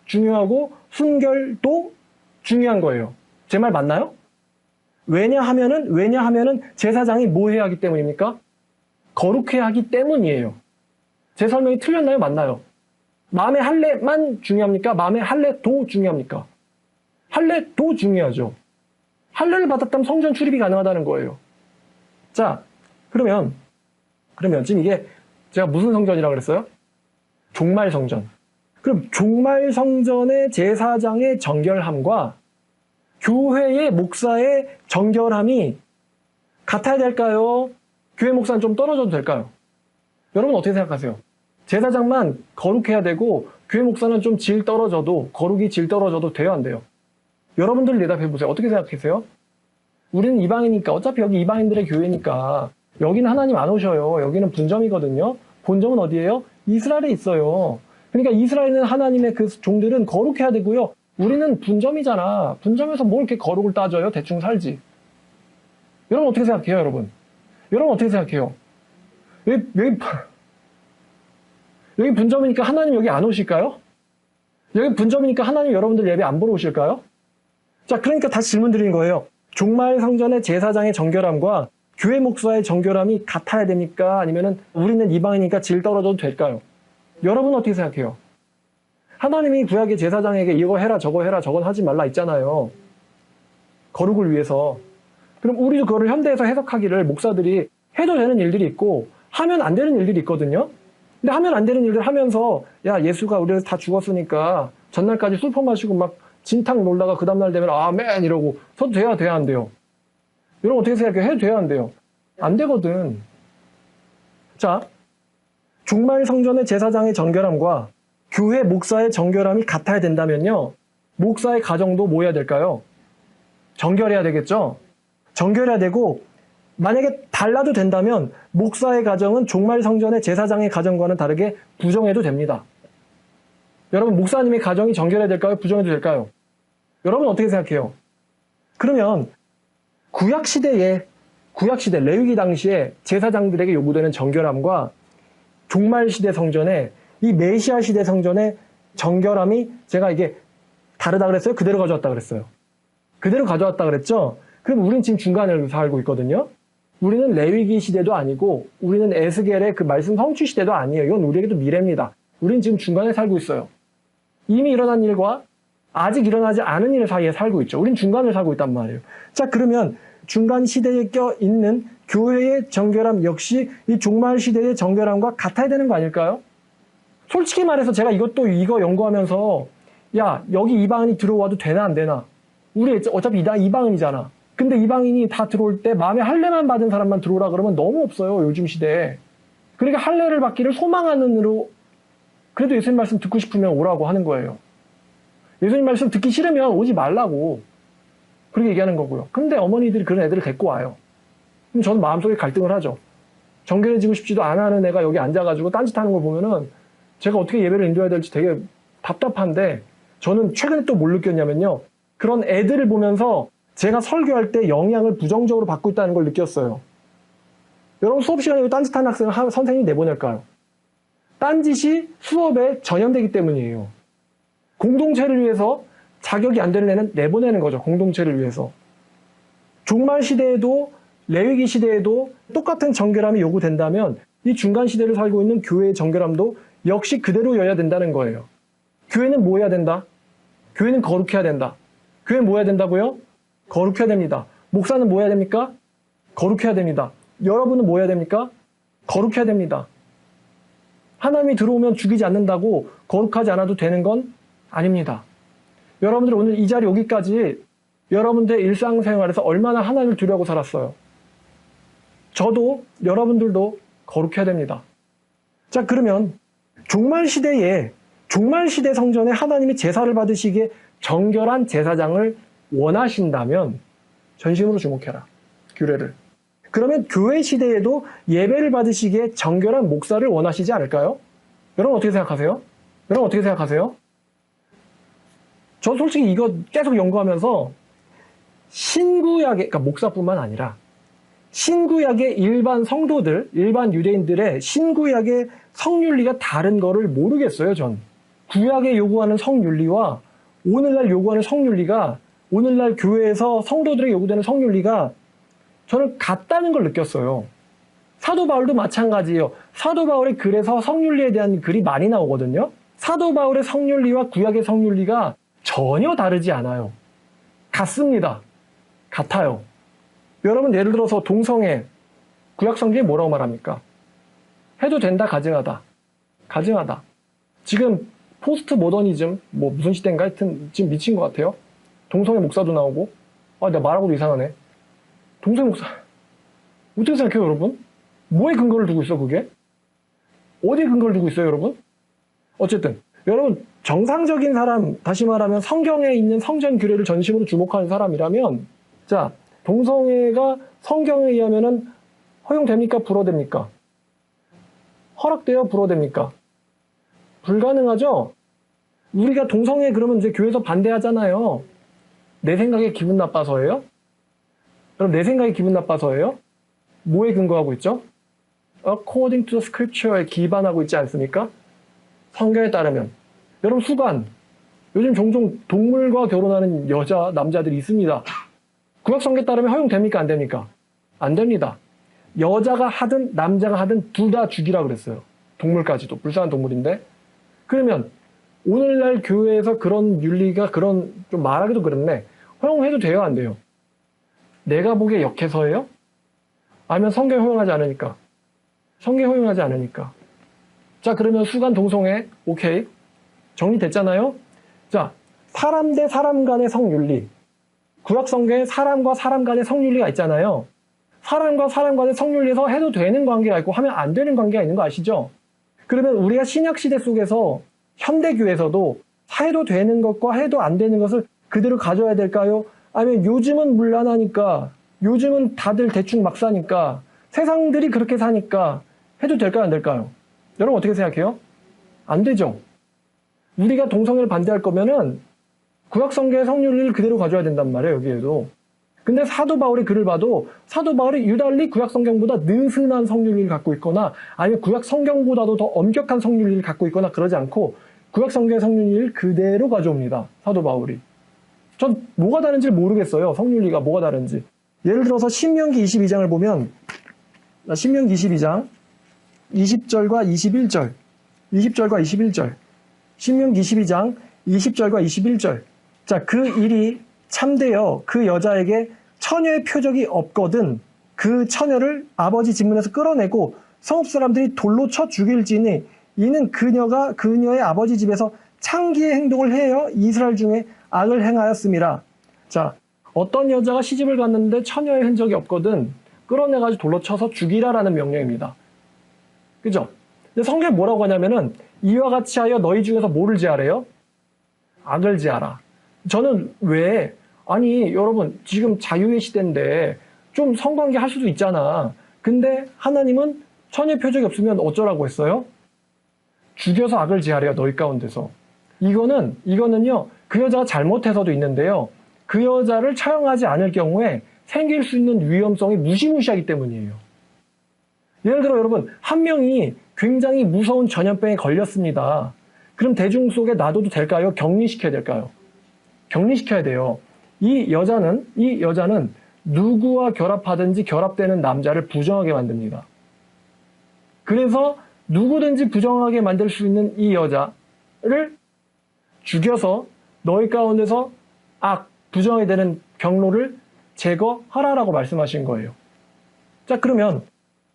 중요하고 순결도 중요한 거예요. 제 말 맞나요? 왜냐하면은 제사장이 뭐 해야 하기 때문입니까? 거룩해야 하기 때문이에요. 제 설명이 틀렸나요? 맞나요? 마음의 할례만 중요합니까? 마음의 할례도 중요합니까? 할례도 중요하죠. 할례를 받았다면 성전 출입이 가능하다는 거예요. 자, 그러면 지금 이게 제가 무슨 성전이라고 그랬어요? 종말 성전. 그럼 종말 성전의 제사장의 정결함과 교회의 목사의 정결함이 같아야 될까요? 교회 목사는 좀 떨어져도 될까요? 여러분 어떻게 생각하세요? 제사장만 거룩해야 되고 교회 목사는 좀 질 떨어져도 거룩이 질 떨어져도 돼요 안 돼요? 여러분들 대답해보세요. 어떻게 생각하세요? 우리는 이방이니까 어차피 여기 이방인들의 교회니까 여기는 하나님 안 오셔요. 여기는 분점이거든요. 본점은 어디예요? 이스라엘에 있어요. 그러니까 이스라엘은 하나님의 그 종들은 거룩해야 되고요. 우리는 분점이잖아. 분점에서 뭘 이렇게 거룩을 따져요? 대충 살지. 여러분 어떻게 생각해요, 여러분? 여러분 어떻게 생각해요? 여기 분점이니까 하나님 여기 안 오실까요? 여기 분점이니까 하나님 여러분들 예배 안 보러 오실까요? 자, 그러니까 다시 질문 드리는 거예요. 종말 성전의 제사장의 정결함과 교회 목사의 정결함이 같아야 됩니까? 아니면은 우리는 이방이니까 질 떨어져도 될까요? 여러분 어떻게 생각해요? 하나님이 구약의 제사장에게 이거 해라 저건 하지 말라 있잖아요. 거룩을 위해서. 그럼 우리도 그거를 현대에서 해석하기를 목사들이 해도 되는 일들이 있고 하면 안 되는 일들이 있거든요. 근데 하면 안 되는 일들 하면서 야 예수가 우리를 다 죽었으니까 전날까지 술 퍼마시고 막 진탕 놀다가 그 다음날 되면 아멘 이러고 서도 돼야 안 돼요? 여러분 어떻게 생각해요? 해도 돼야 안 돼요? 안 되거든. 자, 종말 성전의 제사장의 정결함과 교회 목사의 정결함이 같아야 된다면요. 목사의 가정도 뭐 해야 될까요? 정결해야 되겠죠? 정결해야 되고 만약에 달라도 된다면 목사의 가정은 종말 성전의 제사장의 가정과는 다르게 부정해도 됩니다. 여러분 목사님의 가정이 정결해야 될까요? 부정해도 될까요? 여러분 어떻게 생각해요? 그러면 구약시대 레위기 당시에 제사장들에게 요구되는 정결함과 종말시대 성전에 이 메시아 시대 성전의 정결함이 제가 이게 다르다 그랬어요? 그대로 가져왔다 그랬어요? 그대로 가져왔다 그랬죠? 그럼 우린 지금 중간에 살고 있거든요? 우리는 레위기 시대도 아니고 우리는 에스겔의 그 말씀 성취 시대도 아니에요. 이건 우리에게도 미래입니다. 우린 지금 중간에 살고 있어요. 이미 일어난 일과 아직 일어나지 않은 일 사이에 살고 있죠. 우린 중간을 살고 있단 말이에요. 자, 그러면 중간 시대에 껴있는 교회의 정결함 역시 이 종말 시대의 정결함과 같아야 되는 거 아닐까요? 솔직히 말해서 제가 이거 연구하면서 야 여기 이방인이 들어와도 되나 안 되나? 우리 어차피 이방인이잖아. 근데 이방인이 다 들어올 때 마음에 할례만 받은 사람만 들어오라 그러면 너무 없어요. 요즘 시대에. 그러니까 할례를 받기를 소망하는 으로 그래도 예수님 말씀 듣고 싶으면 오라고 하는 거예요. 예수님 말씀 듣기 싫으면 오지 말라고. 그렇게 얘기하는 거고요. 근데 어머니들이 그런 애들을 데리고 와요. 그럼 저는 마음속에 갈등을 하죠. 정결해지고 싶지도 않아 하는 애가 여기 앉아가지고 딴짓하는 걸 보면은 제가 어떻게 예배를 인도해야 될지 되게 답답한데, 저는 최근에 또 뭘 느꼈냐면요. 그런 애들을 보면서 제가 설교할 때 영향을 부정적으로 받고 있다는 걸 느꼈어요. 여러분, 수업 시간에 딴짓하는 학생을 선생님이 내보낼까요? 딴짓이 수업에 전염되기 때문이에요. 공동체를 위해서 자격이 안 되는 애는 내보내는 거죠. 공동체를 위해서. 종말 시대에도 레위기 시대에도 똑같은 정결함이 요구된다면 이 중간 시대를 살고 있는 교회의 정결함도 역시 그대로여야 된다는 거예요. 교회는 뭐 해야 된다? 교회는 거룩해야 된다. 교회는 뭐 해야 된다고요? 거룩해야 됩니다. 목사는 뭐 해야 됩니까? 거룩해야 됩니다. 여러분은 뭐 해야 됩니까? 거룩해야 됩니다. 하나님이 들어오면 죽이지 않는다고 거룩하지 않아도 되는 건 아닙니다. 여러분들 오늘 이 자리 오기까지 여러분들의 일상생활에서 얼마나 하나님을 두려워하고 살았어요. 저도 여러분들도 거룩해야 됩니다. 자, 그러면 종말시대 성전에 하나님이 제사를 받으시기에 정결한 제사장을 원하신다면 전심으로 주목해라. 규례를. 그러면 교회 시대에도 예배를 받으시기에 정결한 목사를 원하시지 않을까요? 여러분 어떻게 생각하세요? 여러분 어떻게 생각하세요? 저 솔직히 이거 계속 연구하면서 신구약의, 그러니까 목사뿐만 아니라 신구약의 일반 성도들, 일반 유대인들의 신구약의 성윤리가 다른 거를 모르겠어요, 전. 구약에 요구하는 성윤리와 오늘날 요구하는 성윤리가, 오늘날 교회에서 성도들에게 요구되는 성윤리가 저는 같다는 걸 느꼈어요. 사도 바울도 마찬가지예요. 사도 바울의 글에서 성윤리에 대한 글이 많이 나오거든요. 사도 바울의 성윤리와 구약의 성윤리가 전혀 다르지 않아요. 같습니다. 같아요. 여러분, 예를 들어서 동성애, 구약 성경에 뭐라고 말합니까? 해도 된다, 가증하다. 가증하다. 지금 포스트 모더니즘, 뭐 무슨 시대인가 하여튼 지금 미친 것 같아요. 동성애 목사도 나오고. 아, 내가 말하고도 이상하네. 동성애 목사. 어떻게 생각해요, 여러분? 뭐에 근거를 두고 있어, 그게? 어디에 근거를 두고 있어요, 여러분? 어쨌든, 여러분, 정상적인 사람, 다시 말하면 성경에 있는 성전 규례를 전심으로 주목하는 사람이라면, 자, 동성애가 성경에 의하면은 허용됩니까? 불허됩니까? 허락돼요? 불허됩니까? 불가능하죠? 우리가 동성애 그러면 이제 교회에서 반대하잖아요. 내 생각에 기분 나빠서예요? 그럼 내 생각에 기분 나빠서예요? 뭐에 근거하고 있죠? According to the scripture에 기반하고 있지 않습니까? 성경에 따르면. 여러분, 수간. 요즘 종종 동물과 결혼하는 여자, 남자들이 있습니다. 구약 성경에 따르면 허용됩니까? 안 됩니까? 안 됩니다. 여자가 하든 남자가 하든 둘 다 죽이라 그랬어요. 동물까지도. 불쌍한 동물인데. 그러면 오늘날 교회에서 그런 윤리가 그런, 좀 말하기도 그렇네. 허용해도 돼요? 안 돼요? 내가 보기에 역해서예요? 아니면 성경에 허용하지 않으니까? 성경에 허용하지 않으니까. 자, 그러면 수간 동성애, 오케이. 정리됐잖아요? 자, 사람 대 사람 간의 성윤리. 구약 성경에 사람과 사람 간의 성윤리가 있잖아요. 사람과 사람 간의 성윤리에서 해도 되는 관계가 있고 하면 안 되는 관계가 있는 거 아시죠? 그러면 우리가 신약 시대 속에서 현대교회에서도 해도 되는 것과 해도 안 되는 것을 그대로 가져야 될까요? 아니면 요즘은 문란하니까, 요즘은 다들 대충 막 사니까, 세상들이 그렇게 사니까 해도 될까요? 안 될까요? 여러분 어떻게 생각해요? 안 되죠? 우리가 동성애를 반대할 거면은 구약 성경의 성윤리를 그대로 가져야 된단 말이에요, 여기에도. 근데 사도 바울의 글을 봐도 사도 바울이 유달리 구약 성경보다 느슨한 성윤리를 갖고 있거나 아니면 구약 성경보다도 더 엄격한 성윤리를 갖고 있거나 그러지 않고 구약 성경의 성윤리를 그대로 가져옵니다, 사도 바울이. 전 뭐가 다른지 모르겠어요, 성윤리가 뭐가 다른지. 예를 들어서 신명기 22장을 보면, 신명기 22장 20절과 21절, 20절과 21절, 신명기 22장 20절과 21절. 자, 그 일이 참되어 그 여자에게 처녀의 표적이 없거든 그 처녀를 아버지 집문에서 끌어내고 성읍 사람들이 돌로 쳐 죽일지니 이는 그녀의 아버지 집에서 창기의 행동을 해여 이스라엘 중에 악을 행하였음이라. 자, 어떤 여자가 시집을 갔는데 처녀의 흔적이 없거든 끌어내가지고 돌로 쳐서 죽이라라는 명령입니다. 그죠? 근데 성경에 뭐라고 하냐면은 이와 같이 하여 너희 중에서 뭐를 제하래요? 악을 제하라. 저는 왜 아니 여러분 지금 자유의 시대인데 좀 성관계 할 수도 있잖아. 근데 하나님은 처녀 표적이 없으면 어쩌라고 했어요? 죽여서 악을 지하래요. 너희 가운데서. 이거는요 그 여자가 잘못해서도 있는데요. 그 여자를 처형하지 않을 경우에 생길 수 있는 위험성이 무시무시하기 때문이에요. 예를 들어 여러분 한 명이 굉장히 무서운 전염병에 걸렸습니다. 그럼 대중 속에 놔둬도 될까요? 격리시켜야 될까요? 격리시켜야 돼요. 이 여자는 누구와 결합하든지 결합되는 남자를 부정하게 만듭니다. 그래서 누구든지 부정하게 만들 수 있는 이 여자를 죽여서 너희 가운데서 부정하게 되는 경로를 제거하라라고 말씀하신 거예요. 자, 그러면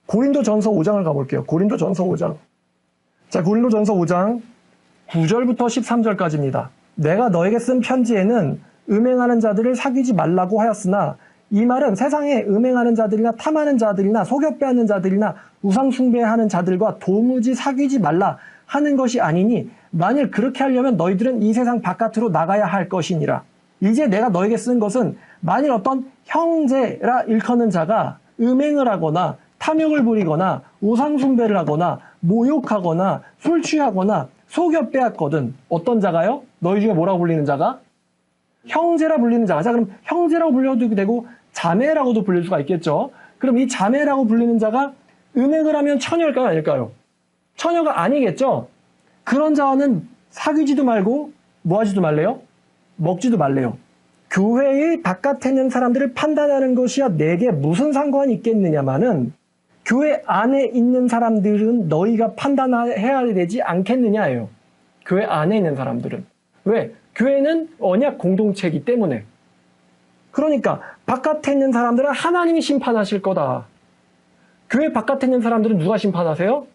고린도전서 5장을 가볼게요. 고린도전서 5장. 자, 고린도전서 5장 9절부터 13절까지입니다. 내가 너에게 쓴 편지에는 음행하는 자들을 사귀지 말라고 하였으나 이 말은 세상에 음행하는 자들이나 탐하는 자들이나 속여 빼앗는 자들이나 우상 숭배하는 자들과 도무지 사귀지 말라 하는 것이 아니니 만일 그렇게 하려면 너희들은 이 세상 바깥으로 나가야 할 것이니라. 이제 내가 너에게 쓴 것은 만일 어떤 형제라 일컫는 자가 음행을 하거나 탐욕을 부리거나 우상 숭배를 하거나 모욕하거나 술 취하거나 속여 빼앗거든. 어떤 자가요? 너희 중에 뭐라고 불리는 자가? 형제라 불리는 자가. 자, 그럼 형제라고 불려도 되고 자매라고도 불릴 수가 있겠죠. 그럼 이 자매라고 불리는 자가 음행을 하면 처녀일까요? 아닐까요? 처녀가 아니겠죠. 그런 자와는 사귀지도 말고 뭐 하지도 말래요? 먹지도 말래요. 교회의 바깥에 있는 사람들을 판단하는 것이야 내게 무슨 상관이 있겠느냐마는 교회 안에 있는 사람들은 너희가 판단해야 되지 않겠느냐예요. 교회 안에 있는 사람들은. 왜? 교회는 언약 공동체이기 때문에. 그러니까 바깥에 있는 사람들은 하나님이 심판하실 거다. 교회 바깥에 있는 사람들은 누가 심판하세요?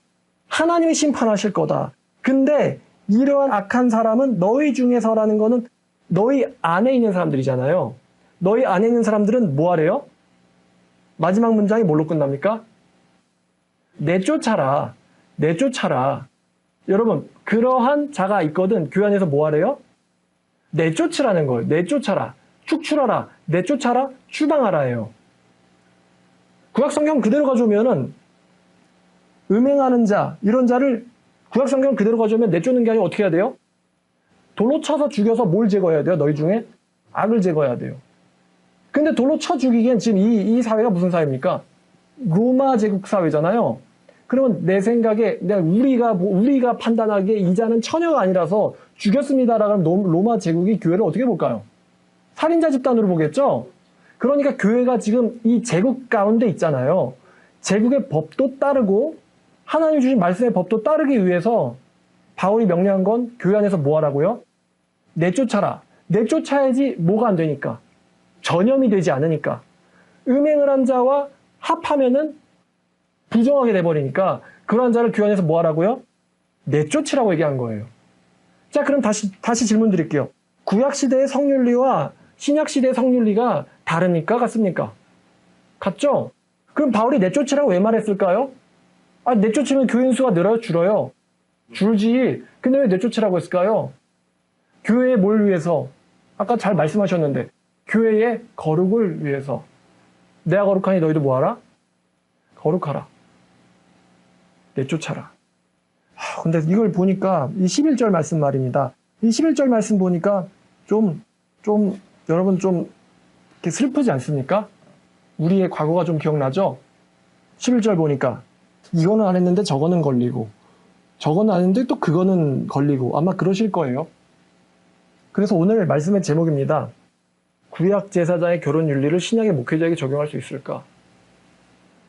하나님이 심판하실 거다. 근데 이러한 악한 사람은 너희 중에서라는 거는 너희 안에 있는 사람들이잖아요. 너희 안에 있는 사람들은 뭐 하래요? 마지막 문장이 뭘로 끝납니까? 내쫓아라. 내쫓아라. 여러분 그러한 자가 있거든. 교회 안에서 뭐 하래요? 내쫓으라는 거예요. 내쫓아라. 축출하라. 내쫓아라. 추방하라예요. 구약성경 그대로 가져오면은 음행하는 자 이런 자를 구약성경 그대로 가져오면 내쫓는 게 아니라 어떻게 해야 돼요? 돌로 쳐서 죽여서 뭘 제거해야 돼요? 너희 중에? 악을 제거해야 돼요. 근데 돌로 쳐 죽이기엔 지금 이 사회가 무슨 사회입니까? 로마 제국 사회잖아요. 그러면 내 생각에 우리가 판단하기에 이 자는 처녀가 아니라서 죽였습니다라고 하면 로마 제국이 교회를 어떻게 볼까요? 살인자 집단으로 보겠죠? 그러니까 교회가 지금 이 제국 가운데 있잖아요. 제국의 법도 따르고 하나님 주신 말씀의 법도 따르기 위해서 바울이 명령한 건 교회 안에서 뭐 하라고요? 내쫓아라. 내쫓아야지 뭐가 안 되니까. 전염이 되지 않으니까. 음행을 한 자와 합하면은 부정하게 돼버리니까 그러한 자를 교회 안에서 뭐 하라고요? 내쫓으라고 얘기한 거예요. 자, 그럼 다시 질문 드릴게요. 구약시대의 성윤리와 신약시대의 성윤리가 다릅니까? 같습니까? 같죠? 그럼 바울이 내쫓으라고 왜 말했을까요? 내쫓으면 교인 수가 늘어요? 줄어요? 줄지. 근데 왜 내쫓으라고 했을까요? 교회의 뭘 위해서? 아까 잘 말씀하셨는데 교회의 거룩을 위해서. 내가 거룩하니 너희도 뭐하라? 거룩하라. 내쫓아라. 근데 이걸 보니까 이 11절 말씀 말입니다. 이 11절 말씀 보니까 여러분 좀 이렇게 슬프지 않습니까? 우리의 과거가 좀 기억나죠? 11절 보니까 이거는 안 했는데 저거는 걸리고 저거는 안 했는데 또 그거는 걸리고 아마 그러실 거예요. 그래서 오늘 말씀의 제목입니다. 구약 제사장의 결혼 윤리를 신약의 목회자에게 적용할 수 있을까?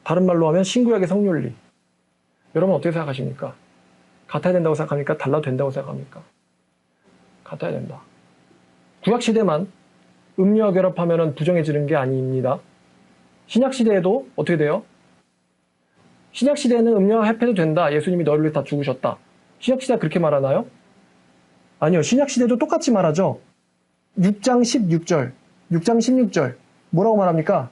다른 말로 하면 신구약의 성윤리. 여러분 어떻게 생각하십니까? 같아야 된다고 생각합니까? 달라도 된다고 생각합니까? 같아야 된다. 구약시대만 음녀와 결합하면 부정해지는 게 아닙니다. 신약시대에도 어떻게 돼요? 신약시대에는 음녀와 합해도 된다. 예수님이 너희를 위해 다 죽으셨다. 신약시대가 그렇게 말하나요? 아니요. 신약시대도 똑같이 말하죠. 6장 16절. 6장 16절. 뭐라고 말합니까?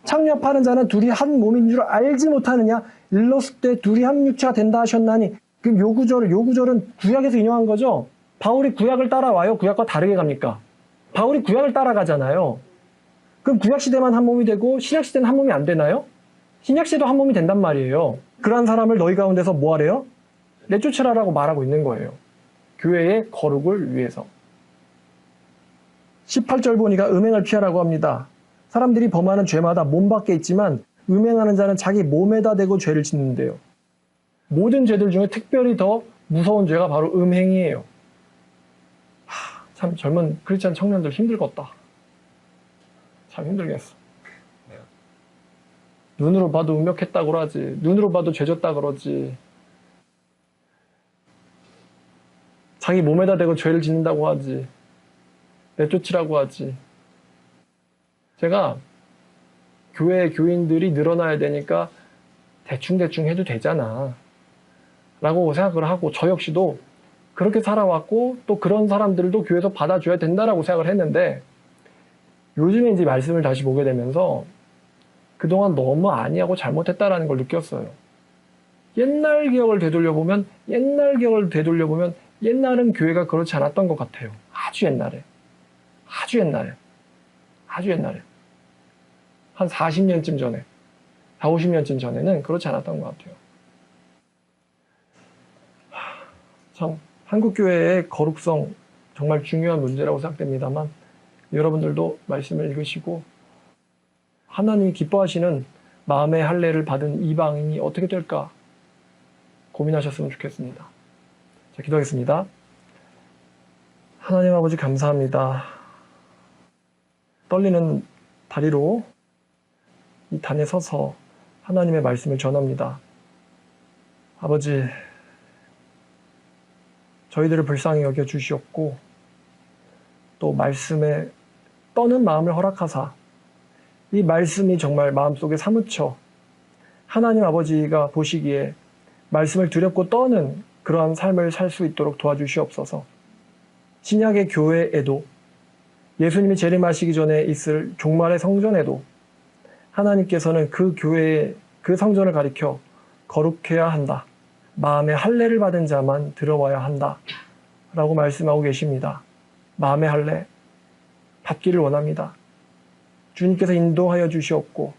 창녀합하는 자는 둘이 한 몸인 줄 알지 못하느냐? 일렀을 때 둘이 한 육체가 된다 하셨나니. 그럼 요 구절은 구약에서 인용한 거죠? 바울이 구약을 따라와요? 구약과 다르게 갑니까? 바울이 구약을 따라가잖아요. 그럼 구약시대만 한 몸이 되고 신약시대는 한 몸이 안 되나요? 신약시대도 한 몸이 된단 말이에요. 그러한 사람을 너희 가운데서 뭐 하래요? 내쫓으라라고 말하고 있는 거예요. 교회의 거룩을 위해서. 18절 보니까 음행을 피하라고 합니다. 사람들이 범하는 죄마다 몸 밖에 있지만 음행하는 자는 자기 몸에다 대고 죄를 짓는데요. 모든 죄들 중에 특별히 더 무서운 죄가 바로 음행이에요. 참 젊은 크리스찬 청년들 힘들겠다. 참 힘들겠어. 눈으로 봐도 음욕했다고 그러지. 눈으로 봐도 죄졌다 그러지. 자기 몸에다 대고 죄를 짓는다고 하지. 내쫓으라고 하지. 제가 교회 교인들이 늘어나야 되니까 대충대충 해도 되잖아 라고 생각을 하고, 저 역시도 그렇게 살아왔고 또 그런 사람들도 교회에서 받아줘야 된다라고 생각을 했는데, 요즘에 이제 말씀을 다시 보게 되면서 그동안 너무 아니하고 잘못했다라는 걸 느꼈어요. 옛날 기억을 되돌려보면 옛날은 교회가 그렇지 않았던 것 같아요. 아주 옛날에 한 40년쯤 전에, 40, 50년쯤 전에는 그렇지 않았던 것 같아요. 참 한국교회의 거룩성 정말 중요한 문제라고 생각됩니다만, 여러분들도 말씀을 읽으시고 하나님이 기뻐하시는 마음의 할례를 받은 이방인이 어떻게 될까 고민하셨으면 좋겠습니다. 자, 기도하겠습니다. 하나님 아버지 감사합니다. 떨리는 다리로 이 단에 서서 하나님의 말씀을 전합니다. 아버지, 저희들을 불쌍히 여겨 주시옵고 또 말씀에 떠는 마음을 허락하사 이 말씀이 정말 마음속에 사무쳐 하나님 아버지가 보시기에 말씀을 두렵고 떠는 그러한 삶을 살 수 있도록 도와주시옵소서. 신약의 교회에도, 예수님이 재림하시기 전에 있을 종말의 성전에도 하나님께서는 그 교회의 그 성전을 가리켜 거룩해야 한다, 마음의 할례를 받은 자만 들어와야 한다 라고 말씀하고 계십니다. 마음의 할례 받기를 원합니다. 주님께서 인도하여 주시옵고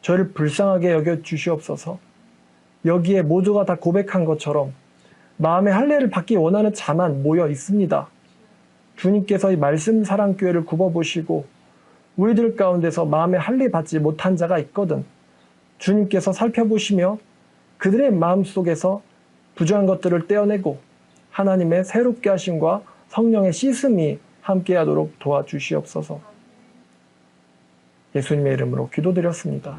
저를 불쌍하게 여겨 주시옵소서. 여기에 모두가 다 고백한 것처럼 마음의 할례를 받기 원하는 자만 모여 있습니다. 주님께서 이 말씀 사랑교회를 굽어보시고 우리들 가운데서 마음의 할례 받지 못한 자가 있거든 주님께서 살펴보시며 그들의 마음속에서 부정한 것들을 떼어내고 하나님의 새롭게 하심과 성령의 씻음이 함께하도록 도와주시옵소서. 예수님의 이름으로 기도드렸습니다.